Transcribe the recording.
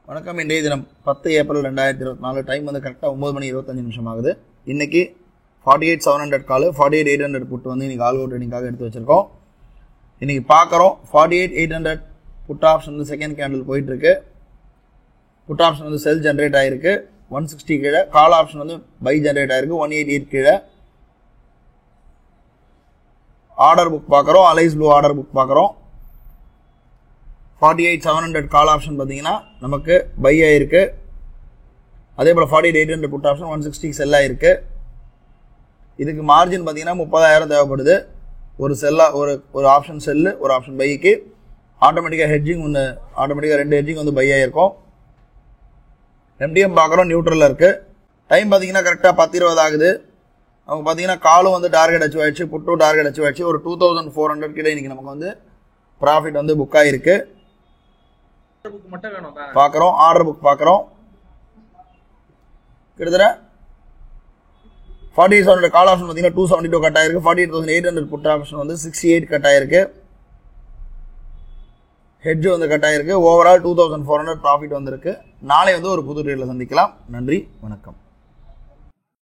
வணக்கம். இன்றைய தினம் 10 ஏப்ரல் 2024. டைம் வந்து கரெக்டாக 9 மணி 25 நிமிஷம் ஆகுது. இன்றைக்கி 48,700 கால் 48,800 புட்டு வந்து இன்றைக்கி ஆல் அவுட் ட்ரேடிங்காக எடுத்து வச்சுருக்கோம். இன்றைக்கி பார்க்குறோம் 48,800 புட் ஆப்ஷன் வந்து செகண்ட் கேண்டில் போயிட்டுருக்கு. புட் ஆப்ஷன் வந்து செல் ஜென்ரேட் ஆகிருக்கு 160 கீழே. கால் ஆப்ஷன் வந்து பை ஜென்ரேட் ஆகிருக்கு 188 கீழே. ஆர்டர் புக் பார்க்குறோம். அலைஸ் ப்ளூ ஆர்டர் புக் பார்க்குறோம். 48,700 கால் ஆப்ஷன் பார்த்தீங்கன்னா நமக்கு பை ஆகிருக்கு. அதே போல் 48,800 புட் ஆப்ஷன் 160 செல் ஆகிருக்கு. இதுக்கு மார்ஜின் பார்த்தீங்கன்னா 30,000 தேவைப்படுது. ஒரு ஆப்ஷன் செல்லு, ஒரு ஆப்ஷன் பைக்கு. ஆட்டோமேட்டிக்காக ஹெட்ஜிங் ஆட்டோமேட்டிக்காக 2 ஹெட்ஜிங் வந்து பை ஆகிருக்கும். எம்டிஎம் பார்க்குறோம், நியூட்ரலில் இருக்குது. டைம் பார்த்தீங்கன்னா கரெக்டாக 10:20 ஆகுது. நமக்கு பார்த்தீங்கன்னா காலும் வந்து டார்கெட் அச்சீவ் ஆகிடுச்சு, புட்டும் டார்கெட் அச்சீவ் ஆகிடுச்சு. ஒரு 2,400 கிட்ட இன்றைக்கி நமக்கு வந்து ப்ராஃபிட் வந்து புக் ஆகிருக்கு. பார்க்குறோம், ஆர்டர் புக் பார்க்குறோம். கிட்டத்தட்ட 48,700 கால் ஆப்ஷன் பார்த்தீங்கன்னா 272 கட் ஆகிருக்கு. 48,800 புட் ஆப்ஷன் வந்து 68 கட் ஆகிருக்கு. ஹெட்ஜ் வந்து கட் ஆகிருக்கு. ஓவரால் 2,400 ப்ராஃபிட் வந்திருக்கு. நாளை வந்து ஒரு புது ட்ரேடில் சந்திக்கலாம். நன்றி, வணக்கம்.